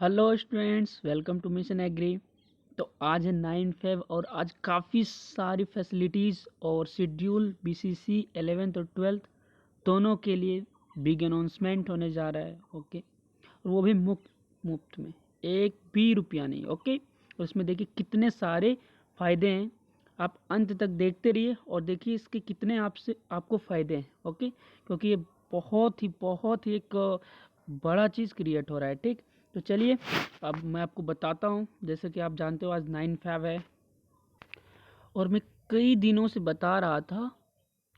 Hello students, welcome to Mission Agri. तो आज है 9 फेब और आज काफ़ी सारी फैसिलिटीज़ और शेड्यूल बीसीसी 11th और 12th दोनों के लिए बिग अनाउंसमेंट होने जा रहा है। ओके, और वो भी मुफ्त में, एक भी रुपया नहीं। ओके, और इसमें देखिए कितने सारे फ़ायदे हैं। आप अंत तक देखते रहिए और देखिए इसके कितने आपको फ़ायदे हैं। ओके, क्योंकि ये बहुत ही एक बड़ा चीज़ क्रिएट हो रहा है। ठीक, तो चलिए अब मैं आपको बताता हूँ। जैसे कि आप जानते हो आज 9 फेब है और मैं कई दिनों से बता रहा था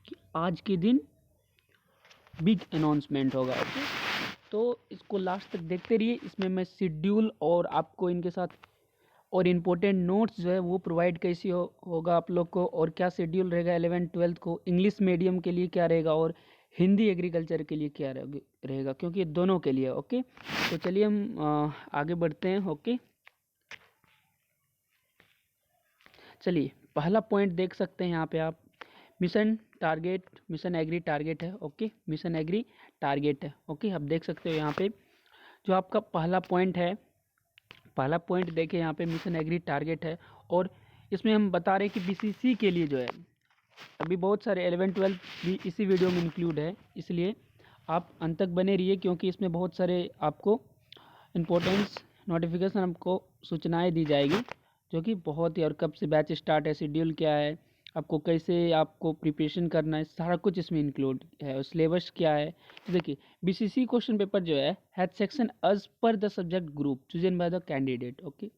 कि आज के दिन बिग अनाउंसमेंट होगा। ओके, तो इसको लास्ट तक देखते रहिए। इसमें मैं शेड्यूल और आपको इनके साथ और इम्पोर्टेंट नोट्स जो है वो प्रोवाइड कैसे होगा आप लोग को, और क्या शेड्यूल रहेगा 11th-12th को, इंग्लिश मीडियम के लिए क्या रहेगा और हिंदी एग्रीकल्चर के लिए क्या रहेगा, क्योंकि ये दोनों के लिए। ओके, तो चलिए हम आगे बढ़ते हैं। ओके, चलिए पहला पॉइंट देख सकते हैं यहाँ पे आप, मिशन एग्री टारगेट है। ओके, मिशन एग्री टारगेट है। ओके, आप देख सकते हो यहाँ पे जो आपका पहला पॉइंट है, पहला पॉइंट देखिए यहाँ पे मिशन एग्री टारगेट है। और इसमें हम बता रहे हैं कि बीसीसी के लिए जो है अभी बहुत सारे 11-12 भी इसी वीडियो में इंक्लूड है, इसलिए आप अंत तक बने रहिए, क्योंकि इसमें बहुत सारे आपको इम्पोर्टेंस नोटिफिकेशन आपको सूचनाएं दी जाएगी, जो कि बहुत ही, और कब से बैच स्टार्ट है, शेड्यूल क्या है, आपको कैसे आपको प्रिपरेशन करना है, सारा कुछ इसमें इंक्लूड है। और सिलेबस क्या है, तो देखिए बीसीसी क्वेश्चन पेपर जो है section as per the subject group chosen by the candidate. Okay,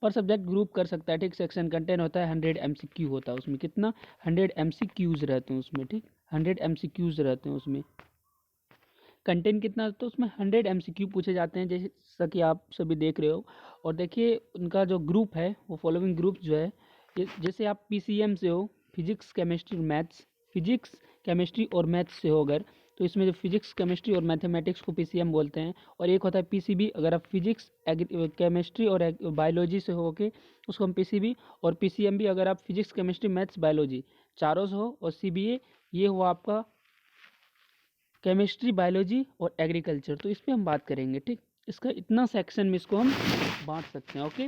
पर सब्जेक्ट ग्रुप कर सकता है। ठीक, सेक्शन कंटेंट होता है 100 MCQ होता है उसमें, कितना 100 MCQs रहते हैं उसमें। ठीक, 100 MCQs रहते हैं उसमें। कंटेंट कितना, तो उसमें 100 MCQ पूछे जाते हैं, जैसा कि आप सभी देख रहे हो। और देखिए उनका जो ग्रुप है वो फॉलोइंग ग्रुप जो है, जैसे आप PCM से हो, physics chemistry maths, physics chemistry और मैथ्स से हो अगर, तो इसमें जो फिजिक्स केमिस्ट्री और मैथमेटिक्स को PCM बोलते हैं। और एक होता है PCB, अगर आप फिजिक्स केमिस्ट्री और बायोलॉजी से हो के, उसको हम PCB, और PCM भी अगर आप फिजिक्स केमिस्ट्री मैथ्स बायोलॉजी चारों से हो, और CBA ये हुआ आपका केमिस्ट्री बायोलॉजी और एग्रीकल्चर। तो इस पर हम बात करेंगे। ठीक, इसका इतना सेक्शन में इसको हम बांट सकते हैं। ओके,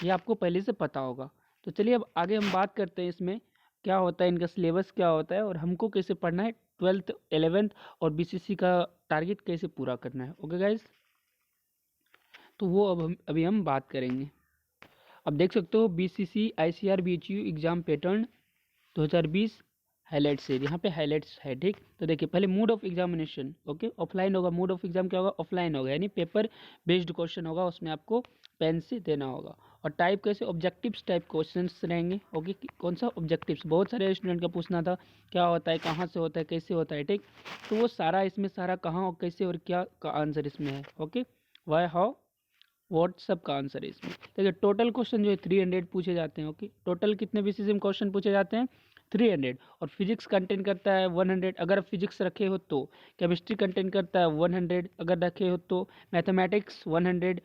ये आपको पहले से पता होगा। तो चलिए अब आगे हम बात करते हैं इसमें क्या होता है, इनका सिलेबस क्या होता है और हमको कैसे पढ़ना है, 12th 11th और बीसीसी का टारगेट कैसे पूरा करना है। ओके गाइज, तो वो अभी हम बात करेंगे। अब देख सकते हो BCC ICAR BHU exam pattern 2020 highlights है, यहाँ पे हाईलाइट्स है। ठीक, तो देखिए पहले mode of examination. Okay, offline होगा, मोड ऑफ एग्जाम क्या होगा, ऑफलाइन होगा, यानी पेपर बेस्ड क्वेश्चन होगा, उसमें आपको पेन से देना होगा। और टाइप कैसे, ऑब्जेक्टिव्स टाइप क्वेश्चंस रहेंगे। ओके, कौन सा ऑब्जेक्टिव्स, बहुत सारे स्टूडेंट का पूछना था क्या होता है, कहाँ से होता है, कैसे होता है। ठीक, तो वो सारा इसमें, सारा कहाँ और कैसे और क्या का आंसर इसमें है। ओके, वाई हाउ व्हाट सब का आंसर है इसमें। देखिए टोटल क्वेश्चन जो है 300 पूछे जाते हैं। ओके, टोटल कितने बीसीसी में क्वेश्चन पूछे जाते हैं, 300। और फिजिक्स कंटेंट करता है 100 अगर आप फिजिक्स रखे हो तो, केमिस्ट्री कंटेंट करता है 100 अगर रखे हो तो, मैथमेटिक्स 100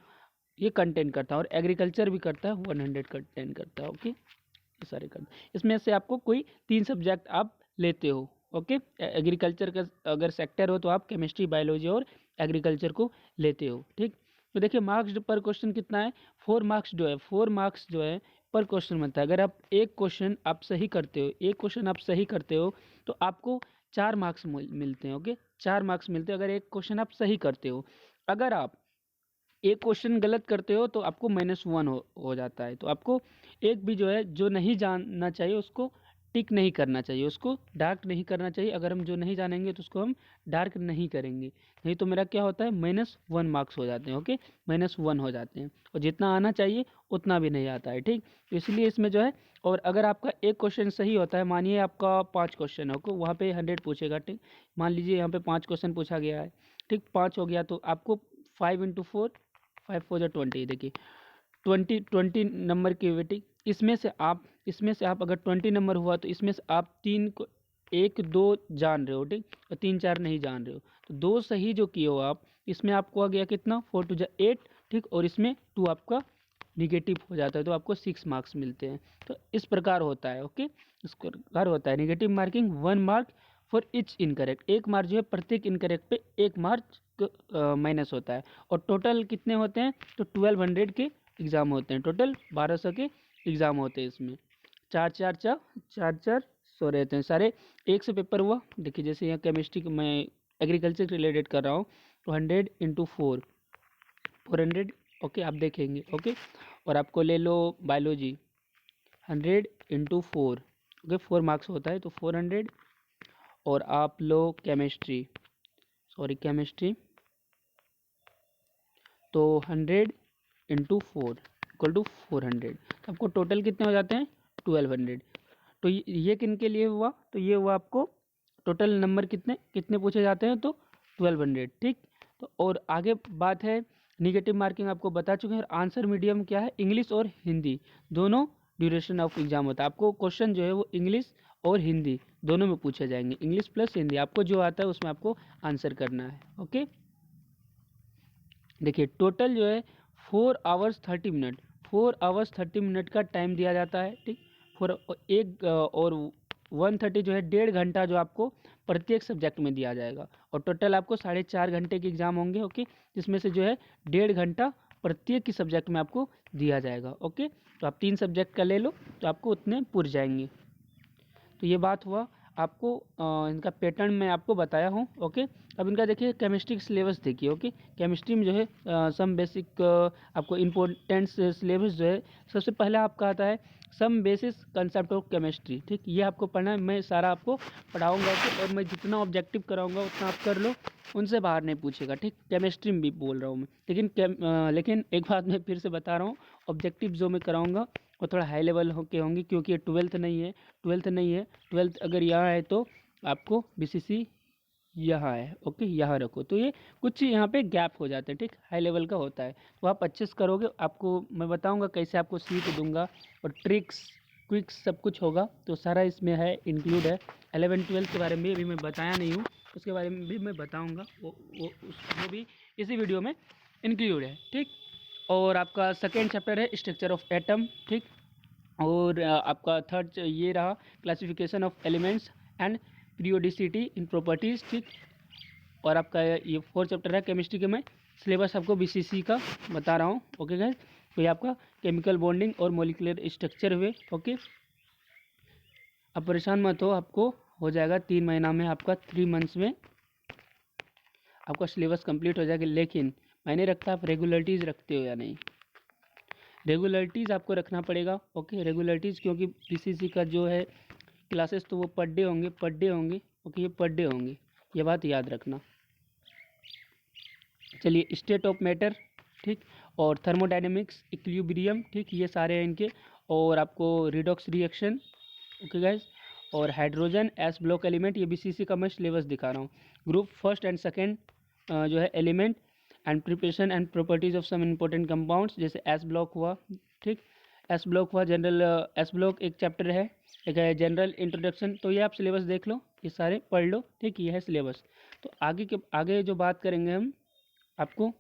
ये कंटेंट करता है, और एग्रीकल्चर भी करता है 100 कंटेंट करता है। ओके, ये सारे करते हैं। इसमें से आपको कोई 3 सब्जेक्ट आप लेते हो। ओके, एग्रीकल्चर का अगर सेक्टर हो तो आप केमिस्ट्री बायोलॉजी और एग्रीकल्चर को लेते हो। ठीक, तो देखिए मार्क्स पर क्वेश्चन कितना है, 4 मार्क्स जो है, 4 मार्क्स जो है पर क्वेश्चन बनता है। अगर आप एक क्वेश्चन आप सही करते हो, एक क्वेश्चन आप सही करते हो तो आपको 4 मार्क्स मिलते हैं। ओके, 4 मार्क्स मिलते हैं अगर एक क्वेश्चन आप सही करते हो। अगर आप एक क्वेश्चन गलत करते हो तो आपको -1 हो जाता है। तो आपको एक भी जो है, जो नहीं जानना चाहिए उसको टिक नहीं करना चाहिए, उसको डार्क नहीं करना चाहिए। अगर हम जो नहीं जानेंगे तो उसको हम डार्क नहीं करेंगे, नहीं तो मेरा क्या होता है, -1 मार्क्स हो जाते हैं। ओके, -1 हो जाते हैं, और जितना आना चाहिए उतना भी नहीं आता है। ठीक, तो इसलिए इसमें जो है, और अगर आपका एक क्वेश्चन सही होता है, मानिए आपका 5 क्वेश्चन है, वहाँ पे 100 पूछेगा। ठीक, मान लीजिए यहाँ पे 5 क्वेश्चन पूछा गया है। ठीक, 5 हो गया तो आपको 5 × 4, 5 4 जा 20, देखिए 20 नंबर की वेटिंग। इसमें से आप अगर 20 नंबर हुआ तो इसमें से आप 3 को 1 2 जान रहे हो। ठीक, और 3 4 नहीं जान रहे हो, तो 2 सही जो किए हो आप, इसमें आपको आ गया कितना, 4 2 जा 8। ठीक, और इसमें 2 आपका निगेटिव हो जाता है, तो आपको 6 मार्क्स मिलते हैं। तो इस प्रकार होता है। ओके, इस प्रकार होता है negative marking, 1 mark for each incorrect, 1 mark जो है प्रत्येक इनकरेक्ट पे 1 मार्क माइनस होता है। और टोटल कितने होते हैं, तो 1200 के एग्ज़ाम होते हैं, टोटल 1200 के एग्ज़ाम होते हैं इसमें। चार चार सौ रहते हैं सारे। 100 पेपर हुआ। देखिए जैसे यहाँ केमिस्ट्री मैं एग्रीकल्चर रिलेटेड कर रहा हूँ, तो 100 इंटू 400, ओके आप देखेंगे, ओके। और आपको ले लो बायोलॉजी, 100 इंटू 4, ओके 4 मार्क्स होता है, तो 400। और आप लो केमिस्ट्री, तो 100 इंटू 4 इक्वल टू 400। तो आपको टोटल कितने हो जाते हैं, 1200। तो ये किन के लिए हुआ, तो ये हुआ आपको टोटल नंबर कितने कितने पूछे जाते हैं, तो 1200, ठीक। तो और आगे बात है निगेटिव मार्किंग, आपको बता चुके हैं। आंसर मीडियम क्या है, इंग्लिश और हिंदी दोनों ड्यूरेशन ऑफ एग्जाम होता है। आपको क्वेश्चन जो है वो इंग्लिश और हिंदी दोनों में पूछे जाएंगे, इंग्लिश प्लस हिंदी, आपको जो आता है उसमें आपको आंसर करना है, ओके। देखिए टोटल जो है 4 आवर्स 30 मिनट, 4 आवर्स 30 मिनट का टाइम दिया जाता है, ठीक। फॉर एक और 130 जो है 1.5 घंटा जो आपको प्रत्येक सब्जेक्ट में दिया जाएगा। और टोटल आपको 4.5 घंटे के एग्जाम होंगे, ओके, जिसमें से जो है 1.5 घंटा प्रत्येक की सब्जेक्ट में आपको दिया जाएगा, ओके। तो आप 3 सब्जेक्ट का ले लो तो आपको उतने पुर जाएंगे। तो ये बात हुआ आपको इनका पैटर्न मैं आपको बताया हूँ, ओके। अब इनका देखिए केमिस्ट्री का सिलेबस देखिए, ओके। केमिस्ट्री में जो है सम बेसिक आपको इम्पोर्टेंट सिलेबस जो है, सबसे पहले आपका आता है सम बेसिस कंसेप्ट ऑफ केमिस्ट्री, ठीक। ये आपको पढ़ना है, मैं सारा आपको पढ़ाऊँगा, ओके। और मैं जितना ऑब्जेक्टिव कराऊँगा उतना आप कर लो, उनसे बाहर नहीं पूछेगा, ठीक। केमिस्ट्री में भी बोल रहा हूँ मैं, लेकिन एक बात मैं फिर से बता रहा हूँ, ऑब्जेक्टिव जो मैं कराऊँगा वो थोड़ा हाई लेवल के होंगे, क्योंकि ये 12th नहीं है, 12th अगर यहाँ है तो आपको बीसीसी यहाँ है, ओके, यहाँ रखो। तो ये कुछ यहाँ पे गैप हो जाते हैं, ठीक, हाई लेवल का होता है। तो आप अच्छे से करोगे, आपको मैं बताऊँगा कैसे आपको सीट दूंगा, और ट्रिक्स क्विक्स सब कुछ होगा, तो सारा इसमें है, इंक्लूड है। 11-12 के बारे में भी मैं बताया नहीं हूँ, उसके बारे में भी मैं बताऊँगा, वो भी इसी वीडियो में इंक्लूड है, ठीक। और आपका सेकेंड चैप्टर है स्ट्रक्चर ऑफ एटम, ठीक। और आपका थर्ड ये रहा classification of elements and periodicity in properties, ठीक। और आपका ये फोर्थ चैप्टर है केमिस्ट्री के, मैं सिलेबस आपको बीसीसी का बता रहा हूँ, ओके गाइस। तो ये आपका केमिकल बॉन्डिंग और मोलिकुलर स्ट्रक्चर हुए, ओके। अब परेशान मत हो, आपको हो जाएगा 3 महीना में, आपका 3 मंथ्स में आपका सिलेबस कंप्लीट हो जाएगा। लेकिन मैंने रखता आप रेगुलरिटीज़ रखते हो या नहीं, रेगुलरिटीज़ आपको रखना पड़ेगा, ओके। रेगुलरिटीज़ क्योंकि बीसीसी का जो है क्लासेस तो वो पर डे होंगे, ओके, ये पर डे होंगे, ये बात याद रखना। चलिए स्टेट ऑफ मैटर, ठीक, और थर्मोडायनेमिक्स, इक्विलिब्रियम, ठीक, ये सारे हैं इनके। और आपको रिडॉक्स रिएक्शन, ओके गाइज, और हाइड्रोजन एस ब्लॉक एलिमेंट, ये बीसीसी का मैं सिलेबस दिखा रहा हूँ। ग्रुप फर्स्ट एंड सेकेंड जो है element and preparation and properties of some important compounds, जैसे एस ब्लॉक हुआ, ठीक। एस ब्लॉक हुआ जनरल, एस ब्लॉक एक चैप्टर है, एक है जनरल इंट्रोडक्शन। तो ये आप सिलेबस देख लो, ये सारे पढ़ लो, ठीक, ये है सिलेबस। तो आगे जो बात करेंगे हम, आपको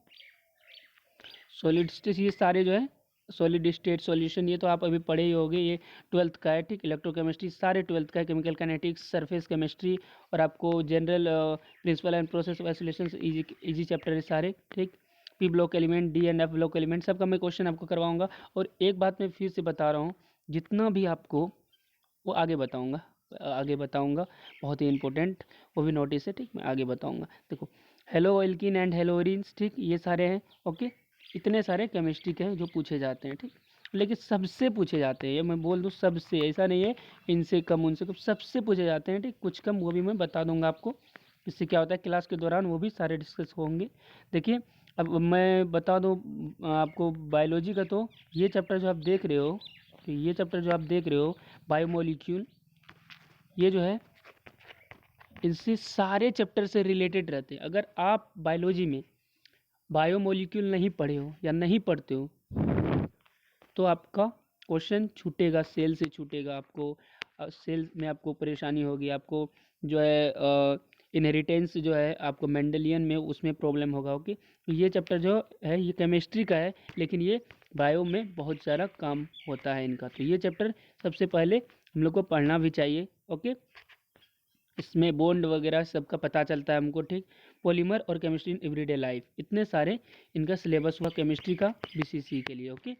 सॉलिड स्टेट, ये सारे जो है सॉलिड स्टेट सॉल्यूशन, ये तो आप अभी पढ़े ही होंगे, ये 12th का है, ठीक। इलेक्ट्रोकेमिस्ट्री सारे 12th का है, केमिकल काइनेटिक्स, सरफेस केमिस्ट्री, और आपको general principle and process of isolation, easy chapter है सारे, ठीक। P block element, D and F block element, सबका मैं क्वेश्चन आपको करवाऊंगा। और एक बात मैं फिर से बता रहा हूँ, जितना भी आपको वो आगे बताऊंगा, बहुत ही इंपॉर्टेंट, वो भी नोटिस है, ठीक, मैं आगे बताऊंगा। देखो हेलो एल्किन एंड हेलोरिन्स, ठीक, ये सारे हैं, ओके। इतने सारे केमिस्ट्री के हैं जो पूछे जाते हैं, ठीक। लेकिन सबसे पूछे जाते हैं, ये मैं बोल दूँ, सबसे, ऐसा नहीं है इनसे कम उनसे कम, सबसे पूछे जाते हैं, ठीक। कुछ कम वो भी मैं बता दूंगा आपको, इससे क्या होता है क्लास के दौरान वो भी सारे डिस्कस होंगे। देखिए अब मैं बता दूँ आपको बायोलॉजी का, तो ये चैप्टर जो आप देख रहे हो, बायोमोलिक्यूल, ये जो है इनसे सारे चैप्टर से रिलेटेड रहते हैं। अगर आप बायोलॉजी में बायोमोलिक्यूल नहीं पढ़े हो या नहीं पढ़ते हो तो आपका क्वेश्चन छूटेगा, सेल से छूटेगा, आपको सेल में आपको परेशानी होगी, आपको जो है इनहेरिटेंस जो है आपको मेंडलियन में उसमें प्रॉब्लम होगा, ओके। तो ये चैप्टर जो है ये केमिस्ट्री का है, लेकिन ये बायो में बहुत सारा काम होता है इनका। तो ये चैप्टर सबसे पहले हम लोग को पढ़ना भी चाहिए, ओके। इसमें बॉन्ड वगैरह सबका पता चलता है हमको, ठीक। पॉलीमर और केमिस्ट्री इन एवरीडे लाइफ। इतने सारे इनका सिलेबस हुआ केमिस्ट्री का बीसीसी के लिए। ओके,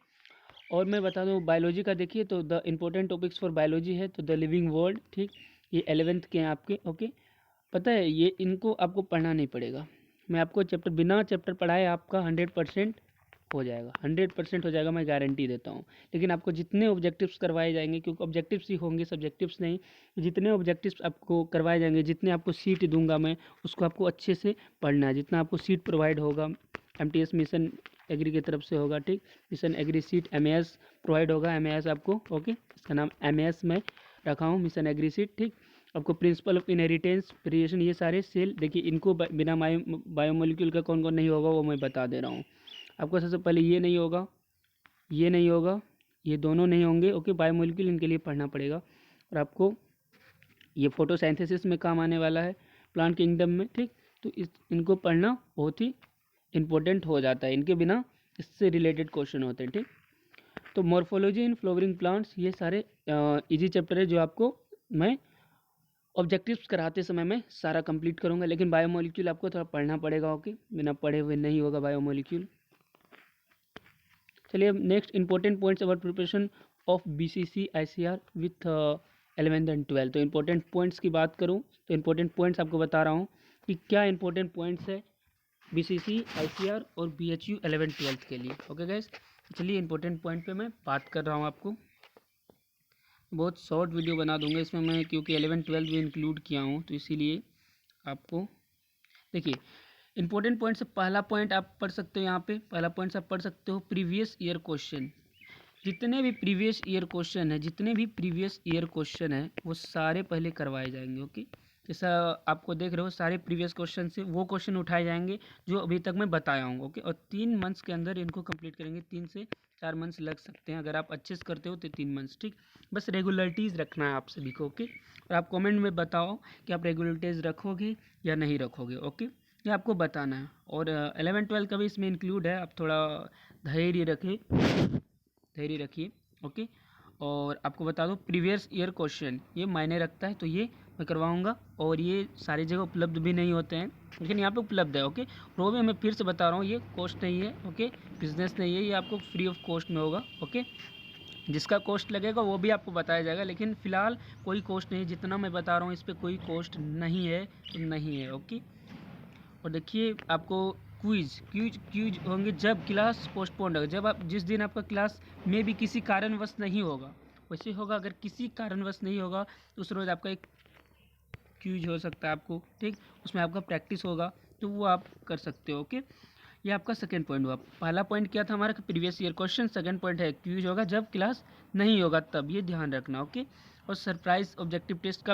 और मैं बता दूँ बायोलॉजी का देखिए तो the important topics for biology है तो द लिविंग वर्ल्ड, ठीक, ये 11th के हैं आपके। ओके, पता है ये इनको आपको पढ़ना नहीं पड़ेगा, मैं आपको चैप्टर बिना चैप्टर पढ़ाए आपका 100% हो जाएगा, 100% हो जाएगा, मैं गारंटी देता हूँ। लेकिन आपको जितने ऑब्जेक्टिव्स करवाए जाएंगे, क्योंकि ऑब्जेक्टिव्स ही होंगे सब्जेक्टिव्स नहीं, जितने ऑब्जेक्टिव्स आपको करवाए जाएंगे, जितने आपको सीट दूंगा मैं, उसको आपको अच्छे से पढ़ना है। जितना आपको सीट प्रोवाइड होगा एमटीएस मिशन एग्री की तरफ से होगा, ठीक, Mission Agri seat MAS provide होगा, एमएएस आपको, ओके, इसका नाम एमएएस मैं रखा हूँ, मिशन एग्री सीट, ठीक। आपको प्रिंसिपल ऑफ इनहेरिटेंस, वेरिएशन, ये सारे सेल देखिए, इनको बिना बायोमोलिक्यूल का कौन कौन नहीं होगा वो मैं बता दे रहा हूँ आपको। सबसे पहले ये नहीं होगा, ये नहीं होगा, ये दोनों नहीं होंगे। ओके, बायोमोलिक्यूल इनके लिए पढ़ना पड़ेगा। और आपको ये फोटोसिंथेसिस में काम आने वाला है प्लांट किंगडम में, ठीक। तो इनको पढ़ना बहुत ही इंपॉर्टेंट हो जाता है, इनके बिना इससे रिलेटेड क्वेश्चन होते हैं, ठीक। तो मॉर्फोलॉजी इन फ्लावरिंग प्लांट्स, ये सारे इजी चैप्टर है जो आपको मैं ऑब्जेक्टिव्स कराते समय मैं सारा कंप्लीट करूंगा। लेकिन बायोमोलिक्यूल आपको थोड़ा पढ़ना पड़ेगा। ओके, बिना पढ़े हुए नहीं होगा बायोमोलिक्यूल। चलिए अब next important points about preparation of BCC ICR with 11th and 12th। तो इंपॉर्टेंट पॉइंट्स की बात करूं तो इंपॉर्टेंट पॉइंट्स आपको बता रहा हूं कि क्या इंपॉर्टेंट पॉइंट्स है बीसीसी आईसीआर और बीएचयू 11th 12th के लिए। ओके गाइस, चलिए इंपॉर्टेंट पॉइंट पे मैं बात कर रहा हूँ आपको। बहुत शॉर्ट वीडियो बना दूंगा इसमें मैं, क्योंकि 11th 12th भी इंक्लूड किया हूँ, तो इसीलिए आपको देखिए इंपॉर्टेंट पॉइंट से पहला पॉइंट आप पढ़ सकते हो यहाँ पे। पहला पॉइंट आप पढ़ सकते हो प्रीवियस ईयर क्वेश्चन। जितने भी प्रीवियस ईयर क्वेश्चन है, जितने भी प्रीवियस ईयर क्वेश्चन है वो सारे पहले करवाए जाएंगे। ओके, जैसा आपको देख रहे हो सारे प्रीवियस क्वेश्चन से वो क्वेश्चन उठाए जाएंगे जो अभी तक मैं बताया हूँ। ओके, और 3 मंथ्स के अंदर इनको कंप्लीट करेंगे, 3 से 4 मंथ्स लग सकते हैं। अगर आप अच्छे से करते हो तो 3 मंथ्स, ठीक। बस रेगुलरिटीज़ रखना है आप सभी को। ओके, और आप कमेंट में बताओ कि आप रेगुलरिटीज़ रखोगे या नहीं रखोगे। ओके, ये आपको बताना है। और 11th 12th का भी इसमें इंक्लूड है, आप थोड़ा धैर्य रखिए, धैर्य रखिए। ओके, और आपको बता दो प्रीवियस ईयर क्वेश्चन ये मायने रखता है, तो ये मैं करवाऊंगा। और ये सारी जगह उपलब्ध भी नहीं होते हैं, लेकिन यहाँ पे उपलब्ध है। ओके, वो भी मैं फिर से बता रहा हूँ, ये कॉस्ट नहीं है। ओके, बिजनेस नहीं है, ये आपको फ्री ऑफ कॉस्ट में होगा। ओके, जिसका कॉस्ट लगेगा वो भी आपको बताया जाएगा, लेकिन फ़िलहाल कोई कॉस्ट नहीं, जितना मैं बता रहा हूँ इस पर कोई कॉस्ट नहीं है, तो नहीं है। ओके, और देखिए आपको क्यूज होंगे जब क्लास पोस्टपोन्ड होगा, जब आप जिस दिन आपका क्लास में भी किसी कारणवश नहीं होगा, वैसे होगा अगर किसी कारणवश नहीं होगा तो उस रोज़ आपका एक क्यूज हो सकता है आपको, ठीक, उसमें आपका प्रैक्टिस होगा, तो वो आप कर सकते हो। ओके, ये आपका सेकंड पॉइंट हुआ। पहला पॉइंट क्या था हमारा, previous year question. Second point है क्यूज होगा जब क्लास नहीं होगा तब, ये ध्यान रखना। ओके, और सरप्राइज ऑब्जेक्टिव टेस्ट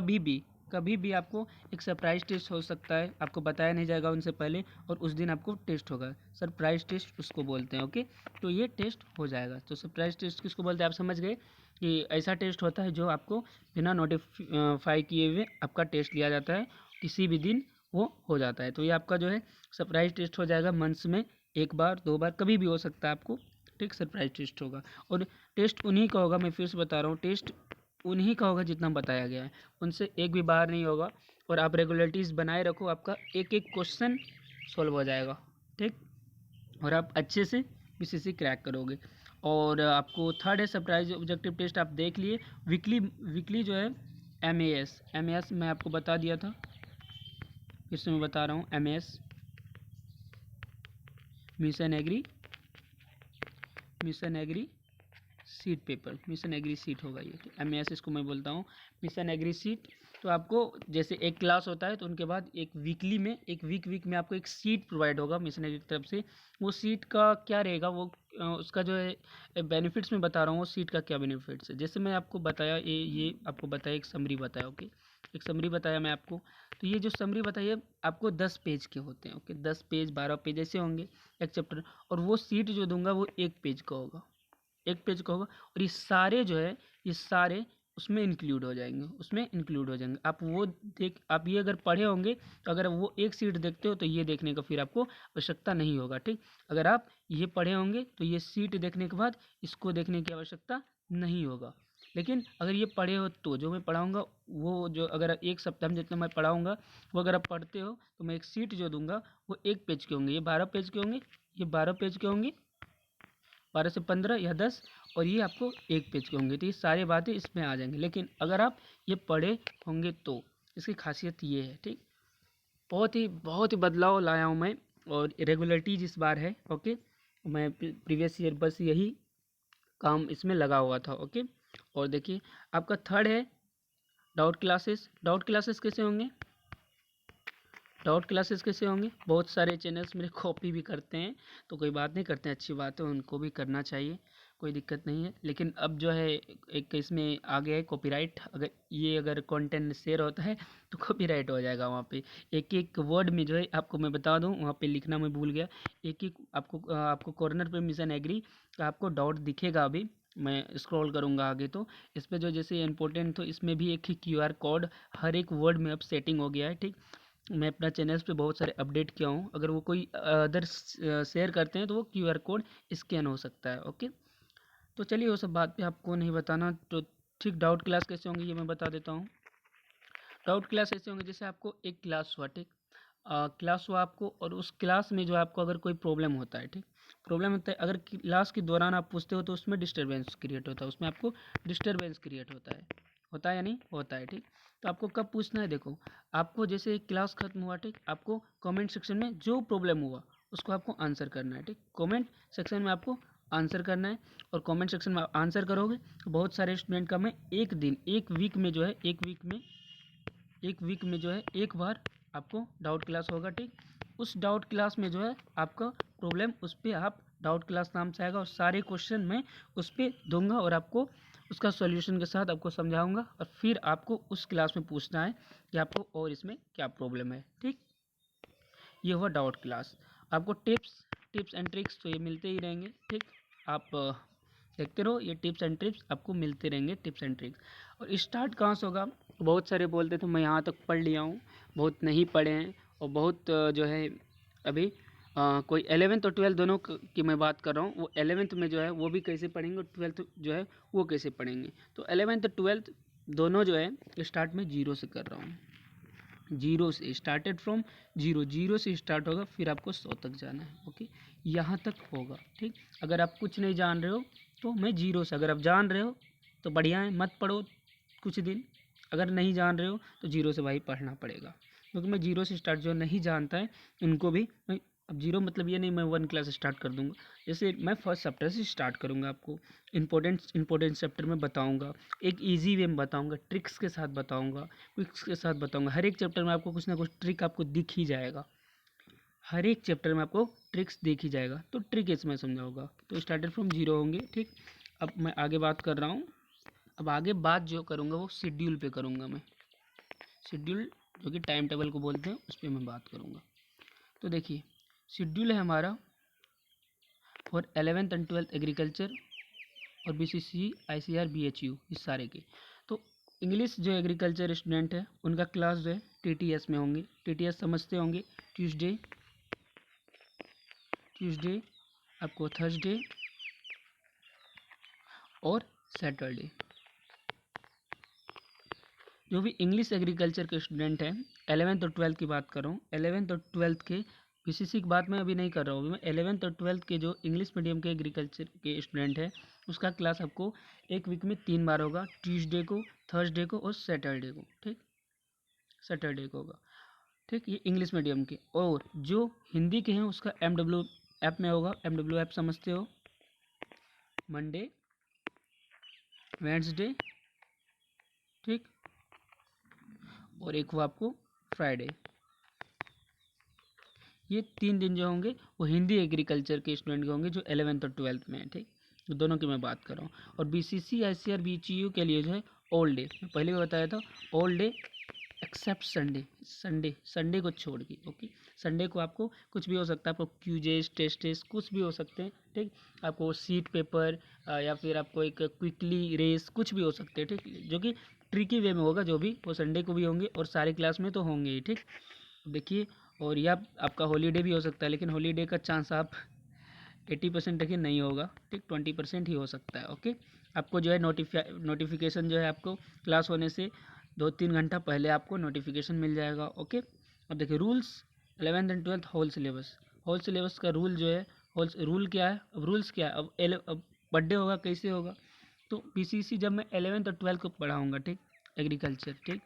कभी भी आपको एक सरप्राइज टेस्ट हो सकता है, आपको बताया नहीं जाएगा उनसे पहले, और उस दिन आपको टेस्ट होगा, सरप्राइज टेस्ट उसको बोलते हैं। ओके, तो ये टेस्ट हो जाएगा। तो सरप्राइज टेस्ट किसको बोलते हैं आप समझ गए, कि ऐसा टेस्ट होता है जो आपको बिना नोटिफाई किए हुए आपका टेस्ट लिया जाता है, किसी भी दिन वो हो जाता है। तो ये आपका जो है सरप्राइज टेस्ट हो जाएगा, मंथ्स में 1 बार 2 बार कभी भी हो सकता है आपको, ठीक, सरप्राइज टेस्ट होगा। और टेस्ट उन्हीं का होगा, मैं फिर से बता रहा हूँ, टेस्ट उन्हीं का होगा जितना बताया गया है, उनसे एक भी बाहर नहीं होगा। और आप रेगुलरिटीज़ बनाए रखो, आपका एक एक क्वेश्चन सॉल्व हो जाएगा, ठीक, और आप अच्छे से बीसीसी क्रैक करोगे। और आपको थर्ड है सरप्राइज ऑब्जेक्टिव टेस्ट, आप देख लिए। वीकली जो है एमएएस मैं आपको बता दिया था, फिर से मैं बता रहा हूँ, MAS Mission Agri seat paper, Mission Agri seat होगा ये, एमएएस इसको मैं बोलता हूँ, मिशन एग्री सीट। तो आपको जैसे एक क्लास होता है तो उनके बाद एक वीकली में, एक वीक में आपको एक सीट प्रोवाइड होगा मिशन एग्री की तरफ से। वो सीट का क्या रहेगा, वो उसका जो है बेनिफिट्स में बता रहा हूँ, वो सीट का क्या बेनिफिट्स है। जैसे मैं आपको बताया, ये आपको बताया, एक समरी बताया। ओके, एक समरी बताया मैं आपको, तो ये जो समरी बताई है आपको 10 पेज के होते हैं। ओके, 10 पेज 12 पेज ऐसे होंगे एक चैप्टर, और वो सीट जो दूंगा वो 1 पेज का होगा, 1 पेज का होगा। और ये सारे जो है, ये सारे उसमें इंक्लूड हो जाएंगे, आप ये अगर पढ़े होंगे तो अगर वो एक सीट देखते हो तो ये देखने का फिर आपको आवश्यकता नहीं होगा, ठीक। अगर आप ये पढ़े होंगे तो ये सीट देखने के बाद इसको देखने की आवश्यकता नहीं होगा। लेकिन अगर ये पढ़े हो तो जो मैं पढ़ाऊँगा वो जो अगर एक सप्ताह में जितना मैं पढ़ाऊँगा वो अगर आप पढ़ते हो तो मैं एक सीट जो दूँगा वो 1 पेज के होंगे, ये 12 पेज के होंगे, ये 12 पेज के होंगे, 12 से 15 या 10, और ये आपको 1 पेज के होंगे। तो ये सारी बातें इसमें आ जाएंगी। लेकिन अगर आप ये पढ़े होंगे तो इसकी खासियत ये है, ठीक। बहुत ही बदलाव लाया हूँ मैं, और रेगुलरिटीज इस बार है। ओके, मैं प्रीवियस ईयर बस यही काम इसमें लगा हुआ था। ओके, और देखिए आपका थर्ड है डाउट क्लासेस। डाउट क्लासेस कैसे होंगे? डाउट क्लासेस कैसे होंगे? बहुत सारे चैनल्स मेरे कॉपी भी करते हैं, तो कोई बात नहीं, करते हैं, अच्छी बात है, उनको भी करना चाहिए, कोई दिक्कत नहीं है। लेकिन अब जो है एक इसमें आ गया है कॉपीराइट, अगर कंटेंट शेयर होता है तो कॉपीराइट हो जाएगा वहाँ पे। एक एक वर्ड में जो है आपको मैं बता दूँ, वहाँ पे लिखना मैं भूल गया, एक एक आपको कॉर्नर पे मिशन एग्री का आपको डाउट दिखेगा। अभी मैं स्क्रॉल करूँगा आगे तो इस पर जो जैसे इंपॉर्टेंट, तो इसमें भी एक ही QR कोड हर एक वर्ड में अब सेटिंग हो गया है, ठीक। मैं अपना चैनल्स पे बहुत सारे अपडेट किया हूँ, अगर वो कोई अदर शेयर करते हैं तो वो QR कोड स्कैन हो सकता है। ओके, तो चलिए वो सब बात पे आपको नहीं बताना, तो ठीक। डाउट क्लास कैसे होंगे ये मैं बता देता हूँ। डाउट क्लास ऐसे होंगे जैसे आपको एक क्लास हुआ, ठीक। क्लास हुआ आपको, और उस क्लास में जो आपको अगर कोई प्रॉब्लम होता है, ठीक, प्रॉब्लम होता है, अगर क्लास के दौरान आप पूछते हो तो उसमें डिस्टर्बेंस क्रिएट होता है, उसमें आपको डिस्टर्बेंस क्रिएट होता है या नहीं होता है, ठीक। तो आपको कब पूछना है? देखो, आपको जैसे क्लास खत्म हुआ, ठीक, आपको कमेंट सेक्शन में जो प्रॉब्लम हुआ उसको आपको आंसर करना है, ठीक। कमेंट सेक्शन में आपको आंसर करना है, और कमेंट सेक्शन में आंसर करोगे तो बहुत सारे स्टूडेंट का मैं एक वीक में जो है एक बार आपको डाउट क्लास होगा, ठीक। उस डाउट क्लास में जो है आपका प्रॉब्लम, उस पर आप डाउट क्लास नाम से आएगा, और सारे क्वेश्चन मैं उस पर दूंगा और आपको उसका सॉल्यूशन के साथ आपको समझाऊंगा, और फिर आपको उस क्लास में पूछना है कि आपको और इसमें क्या प्रॉब्लम है, ठीक। ये हुआ डाउट क्लास। आपको टिप्स एंड ट्रिक्स तो ये मिलते ही रहेंगे, ठीक। आप देखते रहो, ये टिप्स एंड ट्रिक्स आपको मिलते रहेंगे, टिप्स एंड ट्रिक्स। और स्टार्ट कहाँ से होगा? बहुत सारे बोलते थे मैं यहाँ तक पढ़ लिया हूँ, बहुत नहीं पढ़े हैं, और बहुत जो है अभी कोई 11th और 12th दोनों की मैं बात कर रहा हूँ। वो 11th में जो है वो भी कैसे पढ़ेंगे, और 12th जो है वो कैसे पढ़ेंगे। तो 11th और 12th दोनों जो है स्टार्ट में जीरो से कर रहा हूँ, जीरो से, स्टार्टेड फ्रॉम जीरो से स्टार्ट होगा, फिर आपको 100 तक जाना है। ओके, यहाँ तक होगा, ठीक। अगर आप कुछ नहीं जान रहे हो तो मैं जीरो से, अगर आप जान रहे हो तो बढ़िया है, मत पढ़ो कुछ दिन, अगर नहीं जान रहे हो तो जीरो से भाई पढ़ना पड़ेगा, क्योंकि मैं जीरो से स्टार्ट, जो नहीं जानता है उनको भी मैं, अब जीरो मतलब ये नहीं मैं 1 क्लास स्टार्ट कर दूंगा, जैसे मैं फर्स्ट चैप्टर से स्टार्ट करूंगा, आपको इंपॉर्टेंट चैप्टर में बताऊंगा, एक इजी वे में बताऊंगा, ट्रिक्स के साथ बताऊंगा, क्विक्स के साथ बताऊंगा। हर एक चैप्टर में आपको कुछ ना कुछ ट्रिक आपको दिख ही जाएगा, हर एक चैप्टर में आपको ट्रिक्स दिख ही जाएगा, तो ट्रिक इसमें समझाऊंगा। तो स्टार्टेड फ्रॉम जीरो होंगे, ठीक। अब मैं आगे बात कर रहा हूँ, अब आगे बात जो करूँगा वो शेड्यूल पे करूँगा मैं, शेड्यूल जो कि टाइम टेबल को बोलते हैं, उस पर मैं बात करूँगा। तो देखिए शेड्यूल है हमारा for 11th and 12th agriculture और BCC ICR BHU इस सारे के। तो इंग्लिश जो एग्रीकल्चर स्टूडेंट है उनका क्लास जो है TTS में होंगे, TTS समझते होंगे, ट्यूसडे आपको थर्सडे और सैटरडे। जो भी इंग्लिश एग्रीकल्चर के स्टूडेंट हैं, 11th और 12th की बात कर रहा हूँ, 11th और 12th के BCC की बात मैं अभी नहीं कर रहा हूँ, मैं 11th और 12th के जो इंग्लिश मीडियम के एग्रीकल्चर के स्टूडेंट हैं उसका क्लास आपको एक वीक में 3 बार होगा, ट्यूसडे को, थर्सडे को और सैटरडे को, ठीक। सैटरडे को होगा, ठीक। ये इंग्लिश मीडियम के। और जो हिंदी के हैं उसका MW ऐप में होगा, MW ऐप समझते हो, मंडे, वेडनेसडे, ठीक, और एक हुआ आपको फ्राइडे। ये 3 दिन जो होंगे वो हिंदी एग्रीकल्चर के स्टूडेंट के होंगे जो 11th और 12th में है, ठीक। तो दोनों की मैं बात कर रहा हूँ। और BCC ICR BHU के लिए जो है ऑल डे, मैं पहले भी बताया था, ऑल डे एक्सेप्ट संडे को छोड़ के, ओके। संडे को आपको कुछ भी हो सकता है, आपको क्यूजेस टेस्ट कुछ भी हो सकते हैं, ठीक। आपको सीट पेपर या फिर आपको एक क्विकली रेस कुछ भी हो सकते हैं, ठीक, जो कि ट्रिकी वे में होगा, जो भी वो संडे को भी होंगे और सारे क्लास में तो होंगे ही, ठीक। देखिए, और यह आपका हॉलीडे भी हो सकता है, लेकिन हॉलीडे का चांस आप 80% देखिए नहीं होगा, ठीक 20% ही हो सकता है। ओके, आपको जो है नोटिफिकेशन जो है आपको क्लास होने से 2-3 घंटा पहले आपको नोटिफिकेशन मिल जाएगा। ओके, अब देखिए rules 11th and 12th whole syllabus का रूल जो है, रूल क्या है, अब रूल्स क्या है, अब बर्थडे होगा कैसे होगा, तो पीसीसी जब मैं 11th और 12th को पढ़ाऊँगा, ठीक एग्रीकल्चर, ठीक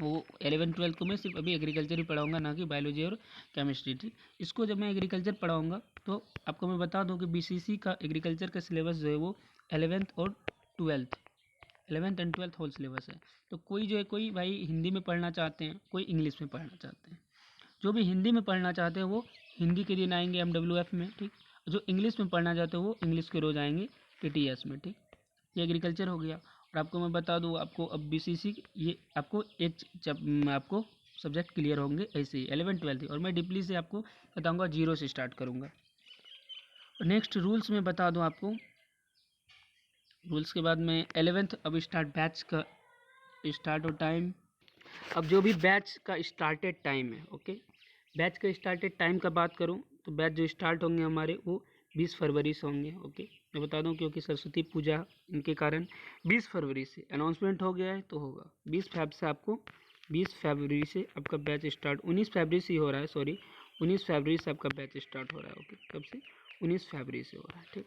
वो 11th-12th को मैं सिर्फ अभी एग्रीकल्चर ही पढ़ाऊँगा, ना कि बायोलॉजी और केमिस्ट्री, ठीक। इसको जब मैं एग्रीकल्चर पढ़ाऊँगा तो आपको मैं बता दूँ कि बीसीसी का एग्रीकल्चर का सिलेबस जो है वो 11th और 12th 11th and 12th whole syllabus है। तो कोई जो है, कोई भाई हिंदी में पढ़ना चाहते हैं, कोई इंग्लिश में पढ़ना चाहते हैं। जो भी हिंदी में पढ़ना चाहते हैं वो हिंदी के दिन आएंगे MWF में, ठीक। जो इंग्लिश में पढ़ना चाहते हैं वो इंग्लिश के रोज़ आएंगे TTS में, ठीक। ये एग्रीकल्चर हो गया। और आपको मैं बता दूँ, आपको अब बीसीसी ये आपको आपको सब्जेक्ट क्लियर होंगे ऐसे ही 11th-12th, और मैं डीपली से आपको बताऊंगा, 0 से स्टार्ट करूंगा। नेक्स्ट रूल्स में बता दूं आपको, रूल्स के बाद में 11th अब स्टार्ट बैच का स्टार्ट हो टाइम। अब जो भी बैच का स्टार्टेड टाइम है, ओके, बैच का स्टार्टेड टाइम का बात करूं तो बैच जो स्टार्ट होंगे हमारे वो 20 फरवरी से होंगे। ओके, मैं बता दूं क्योंकि सरस्वती पूजा इनके कारण 20 फरवरी से अनाउंसमेंट हो गया है तो होगा 20 फरवरी से आपका बैच स्टार्ट, 19 फरवरी से ही हो रहा है, सॉरी 19 फरवरी से आपका बैच स्टार्ट हो रहा है। ओके, कब से, 19 फरवरी से हो रहा है, ठीक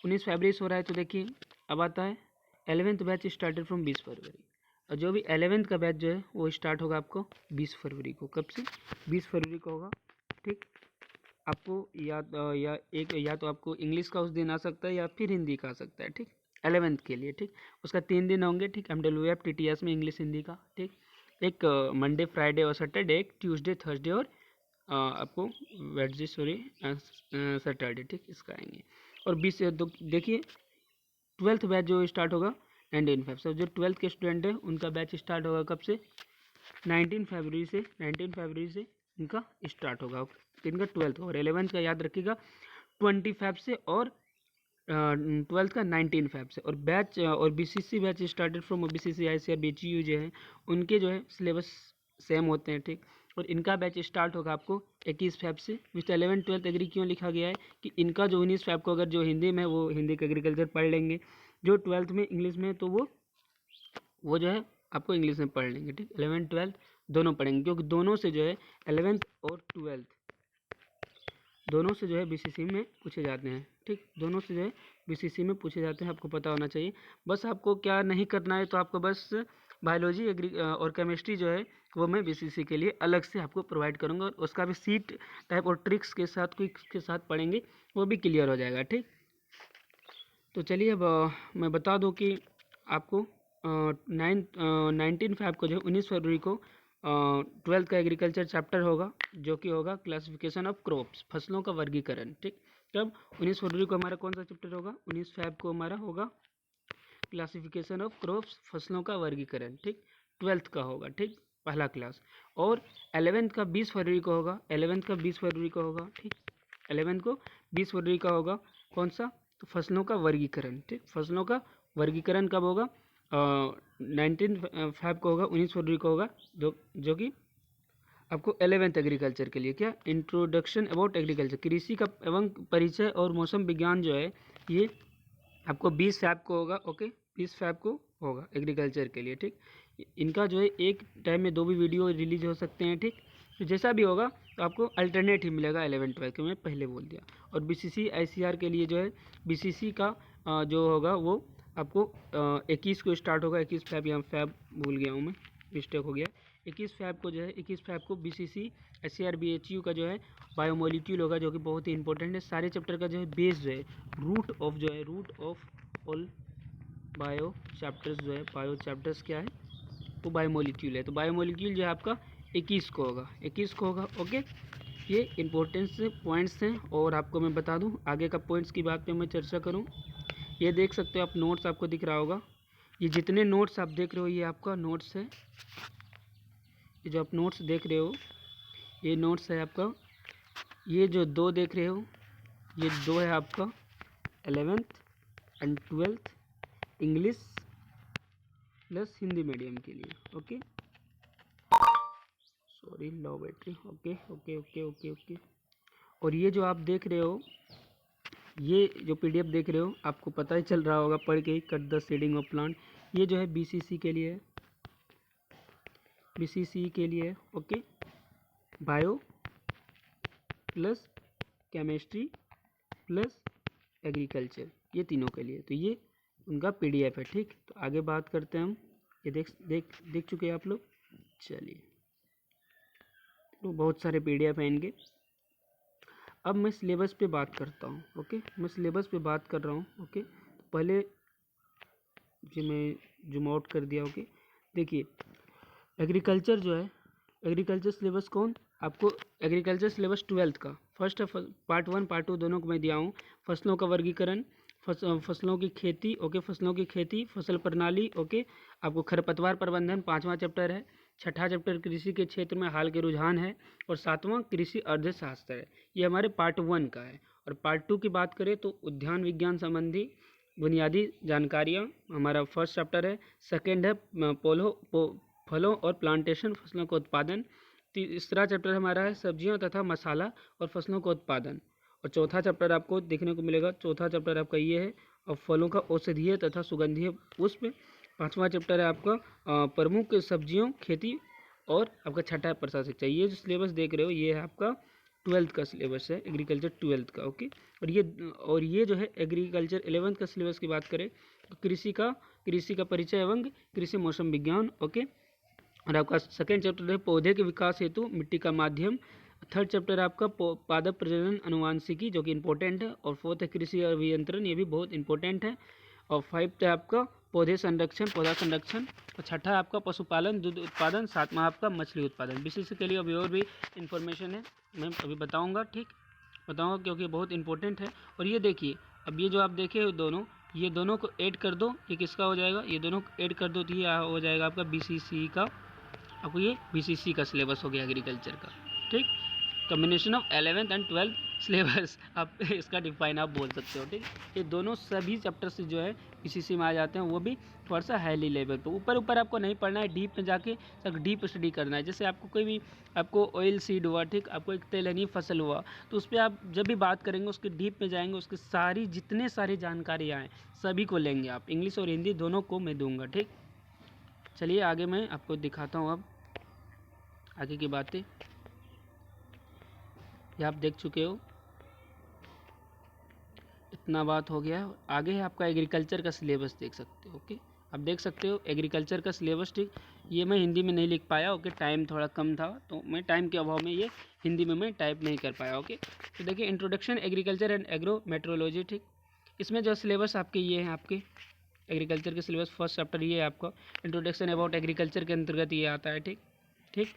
19 फरवरी से हो रहा है। तो देखिए अब आता है 11th बैच स्टार्टेड फ्रॉम 20 फरवरी, और जो भी 11th का बैच जो है वो स्टार्ट होगा आपको 20 फरवरी को। कब से, 20 फरवरी को होगा, ठीक। आपको या तो आपको इंग्लिश का उस दिन आ सकता है या फिर हिंदी का आ सकता है, ठीक 11th के लिए, ठीक। उसका 3 दिन होंगे, ठीक MWF TTS में इंग्लिश हिंदी का, ठीक। एक मंडे फ्राइडे और सैटरडे, एक ट्यूसडे थर्सडे और आपको वेडनेसडे सॉरी सैटरडे, ठीक इसका आएंगे। और 20 देखिए 12th बैच जो स्टार्ट होगा 19 फेब से, जो 12th के स्टूडेंट हैं उनका बैच स्टार्ट होगा कब से, 19 फरवरी से, 19 फरवरी से इनका स्टार्ट होगा, इनका 12th और 11th का याद रखिएगा 20 फेब से, और 12th का 19 फेब से। और बैच और BCC batch started from BCC ICR BHU जो है उनके जो है सिलेबस सेम होते हैं, ठीक। और इनका बैच स्टार्ट होगा आपको 21 फेब से। विथ 11th-12th एग्री क्यों लिखा गया है कि इनका जो 19 फेब को अगर जो हिंदी में वो हिंदी का एग्रीकल्चर पढ़ लेंगे, जो 12th में इंग्लिश में तो वो जो है आपको इंग्लिश में पढ़ लेंगे, ठीक 11th-12th दोनों पढ़ेंगे, क्योंकि दोनों से जो है 11th और 12th दोनों से जो है बीसीसी में पूछे जाते हैं, ठीक दोनों से जो है बीसीसी में पूछे जाते हैं, आपको पता होना चाहिए। बस आपको क्या नहीं करना है, तो आपको बस बायोलॉजी और केमिस्ट्री जो है वो मैं बीसीसी के लिए अलग से आपको प्रोवाइड करूँगा, और उसका भी सीट टाइप और ट्रिक्स के साथ क्विक्स के साथ पढ़ेंगे, वो भी क्लियर हो जाएगा, ठीक। तो चलिए अब मैं बता दूं कि आपको 19 फेब को जो 19 फरवरी को 12th का एग्रीकल्चर चैप्टर होगा, जो कि होगा क्लासिफिकेशन ऑफ क्रॉप्स, फसलों का वर्गीकरण, ठीक। तब 19 फरवरी को हमारा कौन सा चैप्टर होगा, 19 फेब को हमारा होगा क्लासिफिकेशन ऑफ क्रॉप्स, फसलों का वर्गीकरण, ठीक 12th का होगा, ठीक पहला क्लास। और 11th का 20 फरवरी को होगा, 11th का 20 फरवरी को होगा, ठीक 11th को 20 फरवरी का होगा कौन सा, तो फसलों का वर्गीकरण, ठीक फसलों का वर्गीकरण कब होगा, 19 फेब को होगा, 19 फरवरी को होगा, जो कि आपको 11th एग्रीकल्चर के लिए क्या, इंट्रोडक्शन अबाउट एग्रीकल्चर, कृषि का एवं परिचय और मौसम विज्ञान जो है ये आपको 20 फेब को होगा। ओके, 20 फेब को होगा एग्रीकल्चर के लिए, ठीक। इनका जो है एक टाइम में 2 भी वीडियो रिलीज हो सकते हैं, ठीक। तो जैसा भी होगा तो आपको अल्टरनेट ही मिलेगा 11-12 के, मैं पहले बोल दिया। और बीसीसी ICR के लिए जो है बीसीसी का जो होगा वो आपको 21 को स्टार्ट होगा, 21 फेब, यहाँ फेब भूल गया हूँ मैं, मिस्टेक हो गया। 21 फेब को जो है 21 फेब को बीसीसी ICR BHU का जो है बायोमोलिक्यूल होगा, जो कि बहुत ही इंपॉर्टेंट है। सारे चैप्टर का जो है बेस जो है root of all bio chapters जो है, बायो चैप्टर्स क्या है वो बायोमोलिक्यूल है। तो बायोमोलिक्यूल जो है आपका 21 को होगा, 21 को होगा। ओके, ये इंपॉर्टेंस पॉइंट्स हैं। और आपको मैं बता दूं आगे का पॉइंट्स की बात पे मैं चर्चा करूं, ये देख सकते हो आप, नोट्स आपको दिख रहा होगा, ये जितने नोट्स आप देख रहे हो ये आपका नोट्स है, ये जो आप नोट्स देख रहे हो ये नोट्स है आपका। ये जो 2 देख रहे हो ये 2 है आपका 11th and 12th English plus Hindi medium के लिए। Okay, sorry low battery. Okay okay okay okay okay. और ये जो आप देख रहे हो ये जो पीडीएफ देख रहे हो आपको पता ही चल रहा होगा पढ़ के ही, cut the seeding of plant. ये जो है बीसीसी के लिए है, बीसीसी के लिए है, okay. Bio plus chemistry plus agriculture, ये तीनों के लिए, तो ये उनका पीडीएफ है, ठीक। तो आगे बात करते हैं हम। ये देख चुके हैं आप लोग। चलिए, तो बहुत सारे पीडीएफ हैं इनके। अब मैं सिलेबस पे बात करता हूँ, ओके। मैं सिलेबस पे बात कर रहा हूँ, ओके। तो पहले जी मैं जूम आउट कर दिया, ओके। देखिए एग्रीकल्चर जो है, एग्रीकल्चर सिलेबस कौन आपको, एग्रीकल्चर सिलेबस 12th का फर्स्ट पार्ट 1 पार्ट 2 दोनों को मैं दिया हूँ। फसलों का वर्गीकरण, फसलों की खेती, ओके। फसलों की खेती, फसल प्रणाली, ओके। आपको खरपतवार प्रबंधन 5वां चैप्टर है। 6ठा चैप्टर कृषि के क्षेत्र में हाल के रुझान है, और 7वां कृषि अर्थशास्त्र है। ये हमारे पार्ट 1 का है। और पार्ट 2 की बात करें तो उद्यान विज्ञान संबंधी बुनियादी जानकारियाँ हमारा फर्स्ट चैप्टर है। सेकेंड है फलों और प्लांटेशन, फसलों का उत्पादन। तीसरा चैप्टर हमारा है सब्जियों तथा मसाला और फसलों का उत्पादन। और चौथा चैप्टर आपको देखने को मिलेगा, चौथा चैप्टर आपका ये है, और फलों का औषधीय तथा सुगंधीय पुष्प। 5वां चैप्टर है आपका प्रमुख सब्जियों खेती, और आपका 6ठा प्रशासनिक शिक्षा। ये जो सिलेबस देख रहे हो ये है आपका 12th का सिलेबस है, एग्रीकल्चर 12th का, ओके। और ये जो है एग्रीकल्चर 11th का सिलेबस की बात करें तो कृषि का परिचय एवं कृषि मौसम विज्ञान, ओके। और आपका सेकेंड चैप्टर है पौधे के विकास हेतु मिट्टी का माध्यम। थर्ड चैप्टर है आपका पादप प्रजनन अनुवांशिकी, जो कि इंपॉर्टेंट है। और फोर्थ है कृषि अभियंत्रण, ये भी बहुत इंपॉर्टेंट है। और 5th है आपका पौधा संरक्षण। और 6ठा आपका पशुपालन दूध उत्पादन। 7वां आपका मछली उत्पादन। बीसीसी के लिए अभी और भी इंफॉर्मेशन है, मैं अभी बताऊँगा, ठीक, बताऊँगा, क्योंकि बहुत इंपॉर्टेंट है। और ये देखिए, अब ये जो आप देखे दोनों, ये दोनों को ऐड कर दो, ये किसका हो जाएगा, ये दोनों को ऐड कर दो तो ये हो जाएगा आपका बीसीसी का। आपको ये बीसीसी का सिलेबस हो गया एग्रीकल्चर का, ठीक। Combination of 11th and 12th syllabus, आप इसका डिफाइन आप बोल सकते हो, ठीक। ये दोनों सभी चैप्टर्स जो है बीसीसी में आ जाते हैं, वो भी थोड़ा सा हाईली लेवल पे। ऊपर आपको नहीं पढ़ना है, डीप में जाके सब डीप स्टडी करना है। जैसे आपको कोई भी, आपको ऑयल सीड हुआ, ठीक, आपको एक तेलहनी फसल हुआ, तो उस पर आप जब भी बात करेंगे उसके डीप में जाएंगे, उसकी सारी जितने सारी जानकारियाँ हैं सभी को लेंगे आप, इंग्लिश और हिंदी दोनों को मैं दूंगा, ठीक। चलिए आगे मैं आपको दिखाता हूँ अब आगे की बातें। ये आप देख चुके हो, इतना बात हो गया। आगे है आपका एग्रीकल्चर का सिलेबस, देख सकते हो, ओके। आप देख सकते हो एग्रीकल्चर का सिलेबस, ठीक। ये मैं हिंदी में नहीं लिख पाया, ओके, टाइम थोड़ा कम था, तो मैं टाइम के अभाव में ये हिंदी में मैं टाइप नहीं कर पाया, ओके। तो देखिए introduction agriculture and agro metrology, ठीक। इसमें जो सिलेबस आपके ये हैं, आपके एग्रीकल्चर के सिलेबस फर्स्ट चैप्टर ये है आपका इंट्रोडक्शन अबाउट एग्रीकल्चर के अंतर्गत ये आता है, ठीक, ठीक।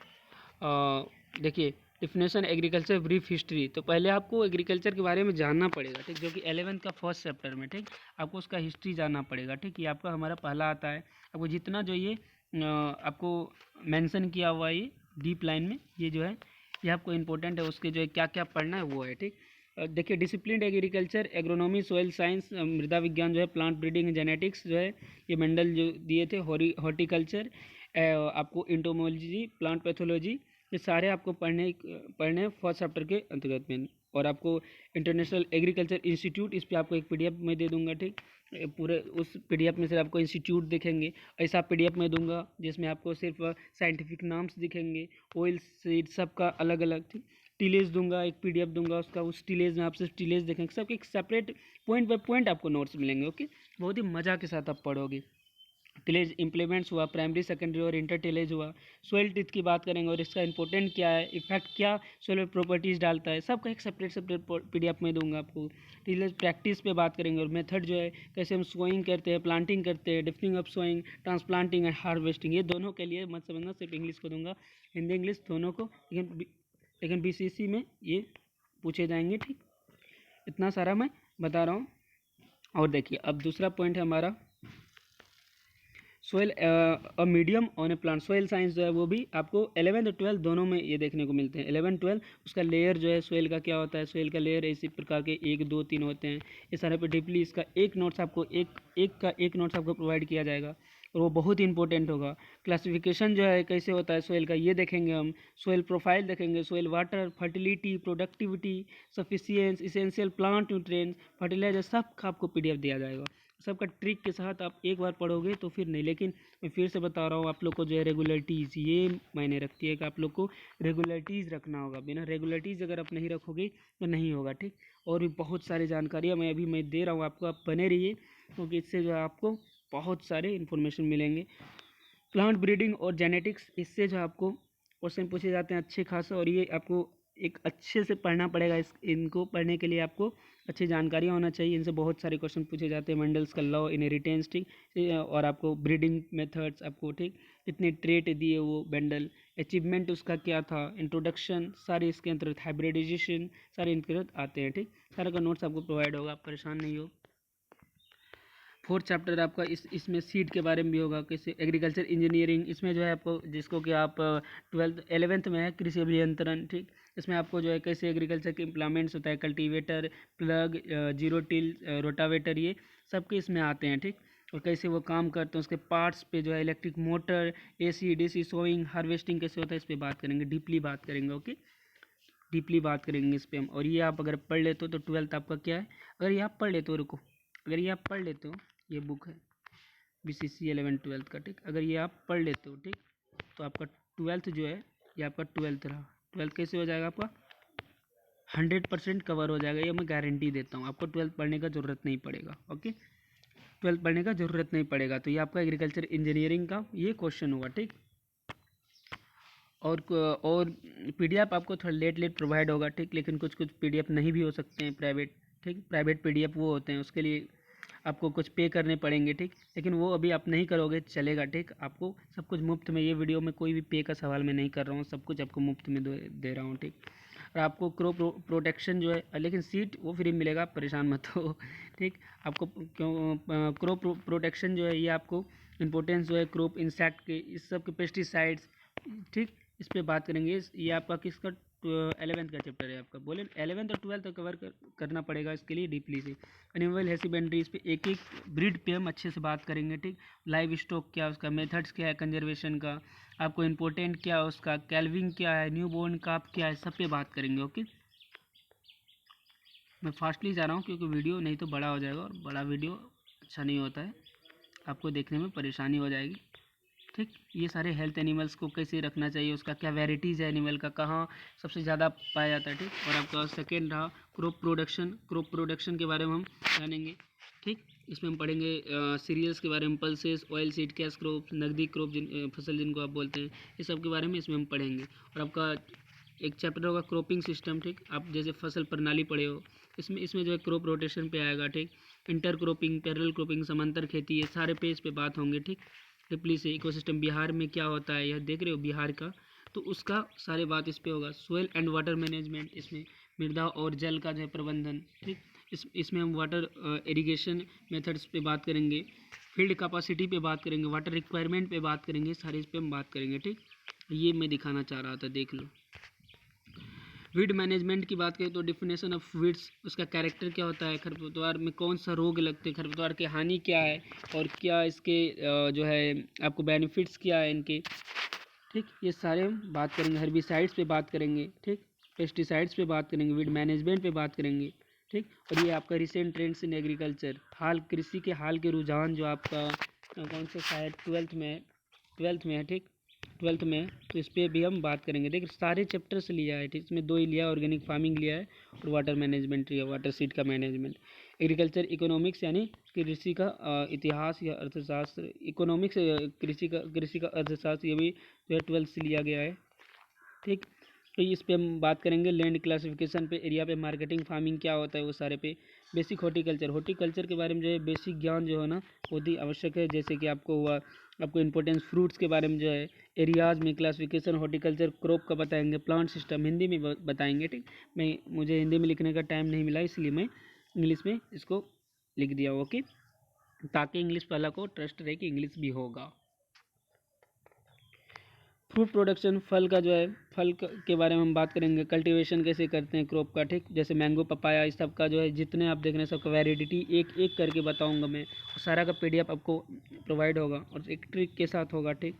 देखिए डिफिनेशन एग्रीकल्चर ब्रीफ हिस्ट्री, तो पहले आपको एग्रीकल्चर के बारे में जानना पड़ेगा, ठीक, जो कि 11th का फर्स्ट चैप्टर में, ठीक, आपको उसका हिस्ट्री जानना पड़ेगा, ठीक। ये आपका हमारा पहला आता है। आपको जितना जो ये आपको मेंशन किया हुआ है ये डीप लाइन में, ये जो है ये आपको इंपॉर्टेंट है, उसके जो है क्या क्या पढ़ना है वो है, ठीक। देखिए discipline agriculture, agronomy, soil science, मृदा विज्ञान जो है, प्लांट ब्रीडिंग, जेनेटिक्स जो है, ये मंडल जो दिए थे, हॉर्टिकल्चर, आपको इंटोमोलॉजी, प्लांट पैथोलॉजी, ये सारे आपको पढ़ने फर्स्ट चैप्टर के अंतर्गत में। और आपको इंटरनेशनल एग्रीकल्चर इंस्टीट्यूट, इस पर आपको एक पीडीएफ में दे दूंगा, ठीक। पूरे उस पीडीएफ में से आपको इंस्टीट्यूट दिखेंगे, ऐसा पीडीएफ में दूंगा जिसमें आपको सिर्फ साइंटिफिक नाम्स दिखेंगे, ऑयल सीड सबका अलग अलग, ठीक। टिलेज दूंगा, एक पीडीएफ दूंगा उसका, उस टिलेज में आप सिर्फ टिलेज देखेंगे, सबके एक सेपरेट पॉइंट बाय पॉइंट आपको नोट्स मिलेंगे, ओके। बहुत ही मज़ा के साथ आप पढ़ोगे। टिलेज इंप्लीमेंट्स हुआ, प्राइमरी सेकेंडरी और इंटर टिलेज हुआ, सोयल टिथ की बात करेंगे और इसका इंपॉर्टेंट क्या है, इफेक्ट क्या सोयल प्रॉपर्टीज़ डालता है, सबका एक सेपरेट पीडीएफ में दूंगा आपको। टिलेज प्रैक्टिस पे बात करेंगे और मेथड जो है कैसे हम सोइंग करते हैं, प्लांटिंग करते हैं, defining of sowing, transplanting and harvesting, ये दोनों के लिए मत समझना, सिर्फ इंग्लिश को दूंगा, हिंदी इंग्लिश दोनों को, लेकिन बीसीसी में ये पूछे जाएंगे, ठीक। इतना सारा मैं बता रहा हूँ। और देखिए अब दूसरा पॉइंट है हमारा soil a medium on A plant, soil science जो है वो भी आपको 11th और 12th दोनों में ये देखने को मिलते हैं। 11 12 उसका लेयर जो है सोयल का क्या होता है, सोयल का लेयर इसी प्रकार के 1 2 3 होते हैं, ये सारे पे डीपली इसका एक नोट्स आपको एक नोट्स आपको प्रोवाइड किया जाएगा। और वो बहुत ही इंपॉर्टेंट होगा। क्लासिफिकेशन जो है कैसे होता है सोइल का, ये देखेंगे हम। सोइल प्रोफाइल देखेंगे, soil water, fertility, productivity, sufficiency, essential plant nutrients, fertiliser, सब का आपको पीडीएफ दिया जाएगा। सबका ट्रिक के साथ आप एक बार पढ़ोगे तो फिर नहीं, लेकिन मैं फिर से बता रहा हूँ आप लोग को जो है रेगुलरिटीज़ ये मायने रखती है कि आप लोग को रेगुलरिटीज़ रखना होगा। बिना रेगुलरिटीज़ अगर आप नहीं रखोगे तो नहीं होगा, ठीक। और भी बहुत सारी जानकारियाँ मैं दे रहा हूँ आपको, आप बने रहिए, क्योंकि इससे जो है आपको बहुत सारे इन्फॉर्मेशन मिलेंगे। प्लांट ब्रीडिंग और जेनेटिक्स, इससे जो आपको क्वेश्चन पूछे जाते हैं अच्छे खासे, और ये आपको एक अच्छे से पढ़ना पड़ेगा। इनको पढ़ने के लिए आपको अच्छी जानकारी होना चाहिए। इनसे बहुत सारे क्वेश्चन पूछे जाते हैं। मंडल्स का लॉ, इनहेरिटेंस, ठीक, और आपको ब्रीडिंग मेथड्स आपको, ठीक, कितने ट्रेट दिए वो बेंडल, अचीवमेंट उसका क्या था, इंट्रोडक्शन, सारे इसके अंतर्गत, हाइब्रिडाइजेशन, सारे इनके अंतर्गत आते हैं, ठीक। सारा का नोट्स आपको प्रोवाइड होगा, आप परेशान नहीं हो। फोर्थ चैप्टर आपका इसमें सीड के बारे में भी होगा, कैसे एग्रीकल्चर इंजीनियरिंग, इसमें जो है आपको, जिसको कि आप 11th में है, कृषि अभियंत्रण, ठीक। इसमें आपको जो है कैसे एग्रीकल्चर के इम्प्लीमेंट्स होता है, cultivator, plug, zero till, rotavator, ये सबके इसमें आते हैं, ठीक। और कैसे वो काम करते हैं, उसके पार्ट्स पे जो है electric motor, AC DC, sowing, harvesting कैसे होता है, इस पर बात करेंगे, डीपली बात करेंगे, ओके, डीपली बात करेंगे इस पर हम। और ये आप अगर पढ़ लेते हो तो 12th आपका क्या है, अगर ये आप पढ़ लेते हो, रुको, अगर ये आप पढ़ लेते हो, ये बुक है BCC 11-12 का, ठीक, अगर ये आप पढ़ लेते हो, ठीक, तो आपका 12th जो है ये आपका 12th रहा। 12th कैसे हो जाएगा आपका, 100% कवर हो जाएगा, ये मैं गारंटी देता हूँ। आपको 12th पढ़ने का ज़रूरत नहीं पड़ेगा, ओके, 12th पढ़ने का ज़रूरत नहीं पड़ेगा। तो ये आपका एग्रीकल्चर इंजीनियरिंग का ये क्वेश्चन होगा, ठीक। और पीडीएफ आपको थोड़ा लेट प्रोवाइड होगा, ठीक, लेकिन कुछ पीडीएफ नहीं भी हो सकते हैं प्राइवेट, ठीक, प्राइवेट पीडीएफ वो होते हैं, उसके लिए आपको कुछ पे करने पड़ेंगे, ठीक, लेकिन वो अभी आप नहीं करोगे चलेगा, ठीक। आपको सब कुछ मुफ्त में, ये वीडियो में कोई भी पे का सवाल मैं नहीं कर रहा हूँ, सब कुछ आपको मुफ्त में दे रहा हूँ, ठीक। और आपको क्रॉप प्रोटेक्शन जो है, लेकिन सीट वो फ्री मिलेगा, आप परेशान मत हो, ठीक। आपको क्यों क्रॉप प्रोटेक्शन जो है ये आपको इम्पोर्टेंस जो है क्रॉप इंसेक्ट के, इस सब के पेस्टिसाइड्स, ठीक, इस पर बात करेंगे। ये आपका किसका 11th का चैप्टर है आपका, बोले 11th और 12th कवर करना पड़ेगा इसके लिए डीपली से। एनिमल हैसिबेंड्री, इस पे एक एक ब्रीड पे हम अच्छे से बात करेंगे, ठीक। लाइव स्टॉक क्या है उसका, मेथड्स क्या है कंजर्वेशन का, आपको इम्पोर्टेंट क्या है उसका, कैल्विंग क्या है, न्यू बोर्न काप क्या है, सब पे बात करेंगे, ओके। मैं फास्टली जा रहा हूँ क्योंकि वीडियो नहीं तो बड़ा हो जाएगा, और बड़ा वीडियो अच्छा नहीं होता है, आपको देखने में परेशानी हो जाएगी, ठीक। ये सारे हेल्थ एनिमल्स को कैसे रखना चाहिए, उसका क्या वेराइटीज़ है एनिमल का, कहाँ सबसे ज़्यादा पाया जाता है, ठीक। और आपका सेकेंड रहा क्रॉप प्रोडक्शन के बारे में हम जानेंगे, ठीक। इसमें हम पढ़ेंगे सीरियल्स के बारे में, pulses, oil seed, cash crop, नकदी क्रॉप, फसल जिनको आप बोलते हैं, ये सब के बारे में इसमें हम पढ़ेंगे। और आपका एक चैप्टर होगा क्रॉपिंग सिस्टम, ठीक, आप जैसे फसल प्रणाली पढ़े हो, इसमें जो है क्रॉप रोटेशन पे आएगा, ठीक। इंटर क्रॉपिंग, पैरेलल क्रॉपिंग, समांतर खेती, ये सारे पे इस पे बात होंगे, ठीक। ट्रिपली से इकोसिस्टम बिहार में क्या होता है, यह देख रहे हो बिहार का, तो उसका सारे बात इस पे होगा। सोयल एंड वाटर मैनेजमेंट, इसमें मृदा और जल का जो है प्रबंधन, ठीक। इसमें हम वाटर इरिगेशन मेथड्स पे बात करेंगे, फील्ड कैपेसिटी पे बात करेंगे, वाटर रिक्वायरमेंट पे बात करेंगे, सारे इस पे हम बात करेंगे, ठीक। ये मैं दिखाना चाह रहा था, देख लो। वीड मैनेजमेंट की बात करें तो डिफिनेशन ऑफ वीड्स, उसका कैरेक्टर क्या होता है, खरपतवार में कौन सा रोग लगते हैं, खरपतवार की हानि क्या है, और क्या इसके जो है आपको बेनिफिट्स क्या है इनके, ठीक। ये सारे हम बात करेंगे। हर्बिसाइड्स पे बात करेंगे, ठीक, पेस्टिसाइड्स पे बात करेंगे, वीड मैनेजमेंट पे बात करेंगे, ठीक। और ये आपका रिसेंट ट्रेंड्स इन एग्रीकल्चर, हाल कृषि के हाल के रुझान, जो आपका कौन से शायद 12th में है, ठीक, 12th में, तो इस पर भी हम बात करेंगे। देखिए सारे चैप्टर से लिया है, ठीक, इसमें 2 ही लिया, ऑर्गेनिक फार्मिंग लिया है और वाटर मैनेजमेंट लिया, वाटर सीड का मैनेजमेंट। एग्रीकल्चर इकोनॉमिक्स यानी कृषि का इतिहास या अर्थशास्त्र, इकोनॉमिक्स कृषि का अर्थशास्त्र, ये भी जो है 12th से लिया गया है, ठीक। तो इस पे हम बात करेंगे। लैंड क्लासिफिकेशन पे, एरिया पे, मार्केटिंग, फार्मिंग क्या होता है वो सारे पे। बेसिक हॉर्टिकल्चर के बारे में जो है बेसिक ज्ञान जो है ना बहुत ही आवश्यक है, जैसे कि आपको हुआ, आपको इंपॉर्टेंस फ्रूट्स के बारे में जो है, एरियाज में क्लासिफिकेशन, हॉर्टिकल्चर क्रॉप का बताएंगे, प्लांट सिस्टम हिंदी में बताएंगे, ठीक। मुझे हिंदी में लिखने का टाइम नहीं मिला, इसलिए मैं इंग्लिश में इसको लिख दिया, ओके, ताकि इंग्लिश वाला को ट्रस्ट रहे कि इंग्लिश भी होगा। फ्रूट प्रोडक्शन, फल का जो है के बारे में हम बात करेंगे, कल्टीवेशन कैसे करते हैं क्रॉप का, ठीक। जैसे मैंगो, पपाया, इस सब का जो है जितने आप देख रहे हैं सबका वैरायटी एक एक करके बताऊंगा मैं, सारा का PDF आपको प्रोवाइड होगा और एक ट्रिक के साथ होगा, ठीक।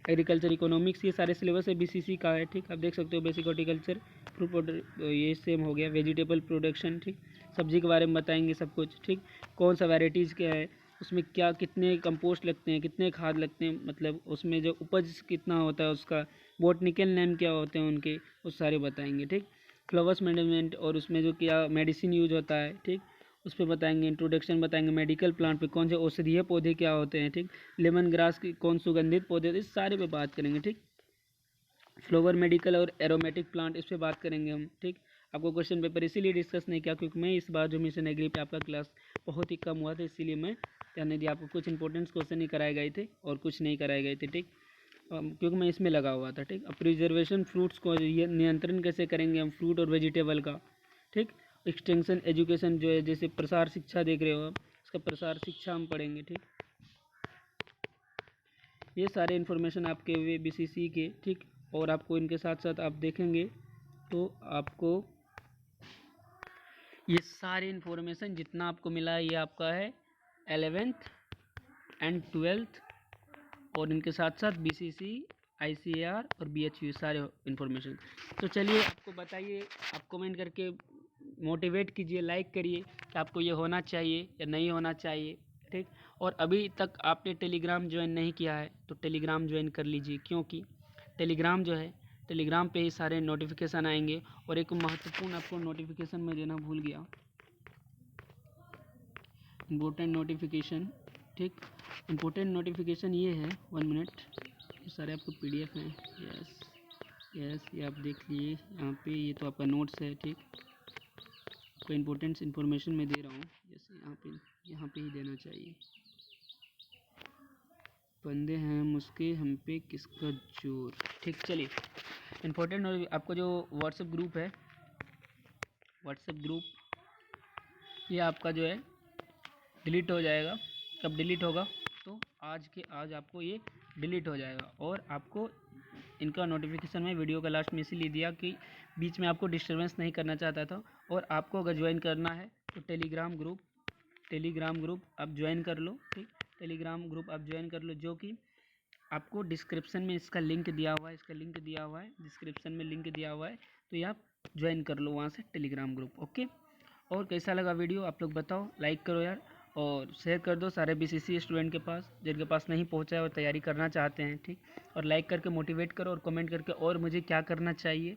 एग्रीकल्चर इकोनॉमिक्स, ये सारे सिलेबस है BCC का है, ठीक। आप देख सकते हो बेसिक हॉर्टिकल्चर, फ्रूट ये सेम हो गया, वेजिटेबल प्रोडक्शन, ठीक। सब्जी के बारे में बताएंगे सब कुछ, ठीक। कौन सा वैरायटीज़ क्या है, उसमें क्या कितने कंपोस्ट लगते हैं, कितने खाद लगते हैं, मतलब उसमें जो उपज कितना होता है उसका, बोटनिकल नेम क्या होते हैं उनके, वो सारे बताएंगे, ठीक। फ्लावर्स मैनेजमेंट और उसमें जो क्या मेडिसिन यूज होता है, ठीक, उस पर बताएंगे। इंट्रोडक्शन बताएंगे, मेडिकल प्लांट पे कौन से औषधीय पौधे क्या होते हैं, ठीक। लेमन ग्रास की कौन सुगंधित पौधे, इस सारे पे बात करेंगे, ठीक। फ्लोवर मेडिकल और एरोमेटिक प्लांट, इस पे बात करेंगे हम, ठीक। आपको क्वेश्चन पेपर इसीलिए डिस्कस नहीं किया क्योंकि मैं इस बार जो मिशन एग्री पे आपका क्लास बहुत ही कम हुआ था, इसीलिए मैं ध्यान नहीं दिया। आपको कुछ इंपॉर्टेंट क्वेश्चन ही कराए गए थे और कुछ नहीं कराए गए थे, ठीक। क्योंकि मैं इसमें लगा हुआ था, ठीक। अब प्रिजर्वेशन फ्रूट्स को ये नियंत्रण कैसे करेंगे हम फ्रूट और वेजिटेबल का, ठीक। एक्सटेंशन एजुकेशन जो है, जैसे प्रसार शिक्षा देख रहे हो आप, इसका प्रसार शिक्षा हम पढ़ेंगे, ठीक। ये सारे इन्फॉर्मेशन आपके हुए BCC के, ठीक। और आपको इनके साथ साथ आप देखेंगे तो आपको ये सारे इन्फॉर्मेशन जितना आपको मिला है ये आपका है 11th एंड 12th, और इनके साथ साथ BCC, ICAR और BHU सारे इन्फॉर्मेशन। तो चलिए आपको बताइए, आप कमेंट करके मोटिवेट कीजिए, लाइक करिए कि आपको ये होना चाहिए या नहीं होना चाहिए, ठीक। और अभी तक आपने टेलीग्राम ज्वाइन नहीं किया है तो टेलीग्राम ज्वाइन कर लीजिए, क्योंकि टेलीग्राम जो है, टेलीग्राम पे ही सारे नोटिफिकेशन आएंगे। और एक महत्वपूर्ण आपको नोटिफिकेशन मैं देना भूल गया, इम्पोर्टेंट नोटिफिकेशन, ठीक। इम्पोर्टेंट नोटिफिकेशन ये है, 1 मिनट, ये सारे आपको PDF हैं, यस यस, ये आप देख लिए यहाँ पे, ये तो आपका नोट्स है, ठीक। आपको इम्पोर्टेंट इन्फॉर्मेशन मैं दे रहा हूँ, जैसे यहाँ पे ही देना चाहिए। बंदे हैं मुझके हम पे किसका जोर, ठीक। चलिए इम्पोर्टेंट, और आपको जो व्हाट्सएप ग्रुप है, व्हाट्सएप ग्रुप ये आपका जो है डिलीट हो जाएगा। कब डिलीट होगा, तो आज आपको ये डिलीट हो जाएगा। और आपको इनका नोटिफिकेशन में वीडियो का लास्ट में इसीलिए दिया कि बीच में आपको डिस्टर्बेंस नहीं करना चाहता था। और आपको अगर ज्वाइन करना है तो टेलीग्राम ग्रुप आप ज्वाइन कर लो, ठीक। टेलीग्राम ग्रुप आप ज्वाइन कर लो, जो कि आपको डिस्क्रिप्शन में इसका लिंक दिया हुआ है, डिस्क्रिप्शन में लिंक दिया हुआ है, तो ये आप ज्वाइन कर लो वहाँ से टेलीग्राम ग्रुप, ओके। और कैसा लगा वीडियो आप लोग बताओ, लाइक करो यार, और शेयर कर दो सारे BCC स्टूडेंट के पास जिनके पास नहीं पहुंचा है और तैयारी करना चाहते हैं, ठीक। और लाइक करके मोटिवेट करो और कमेंट करके और मुझे क्या करना चाहिए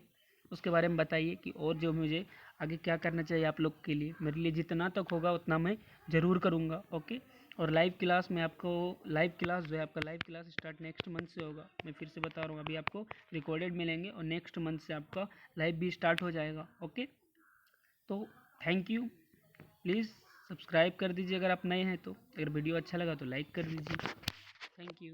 उसके बारे में बताइए कि और जो मुझे आगे क्या करना चाहिए आप लोग के लिए। मेरे लिए जितना तक होगा उतना मैं ज़रूर करूँगा, ओके। और लाइव क्लास में आपको, लाइव क्लास जो है आपका, live class start next month से होगा। मैं फिर से बता रहा हूँ, अभी आपको रिकॉर्डेड मिलेंगे और नेक्स्ट मंथ से आपका लाइव भी स्टार्ट हो जाएगा, ओके। तो थैंक यू, प्लीज़ सब्सक्राइब कर दीजिए अगर आप नए हैं तो, अगर वीडियो अच्छा लगा तो लाइक कर दीजिए, थैंक यू।